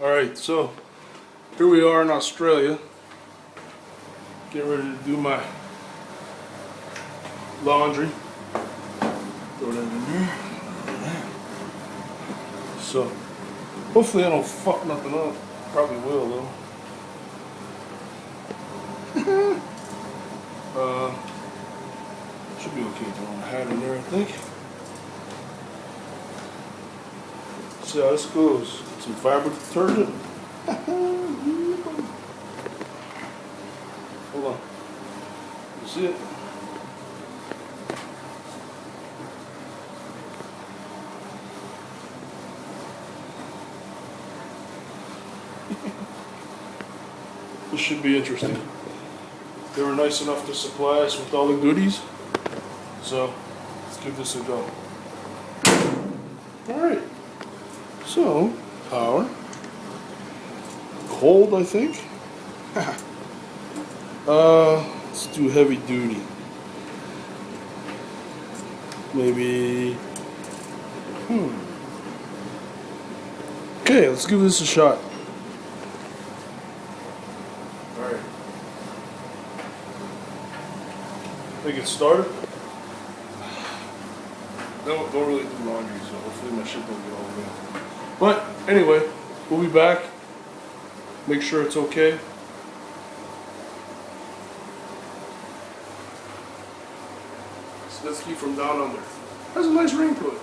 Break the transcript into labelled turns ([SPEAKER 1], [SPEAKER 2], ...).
[SPEAKER 1] Alright, so here we are in Australia. Getting ready to do my laundry. Throw that in there. So, hopefully I don't fuck nothing up. Probably will though. Should be okay throwing a hat in there, I think. See how this goes. Some fabric detergent. Hold on. You see it? This should be interesting. They were nice enough to supply us with all the goodies. So, let's give this a go. Alright. So, power. Cold, I think. Let's do heavy duty. Maybe. Okay, let's give this a shot. Alright. Think it started? Don't really do laundry, so hopefully my shit don't get all wet. But anyway, we'll be back. Make sure it's okay. Snitsky from down under. Has a nice ring to it.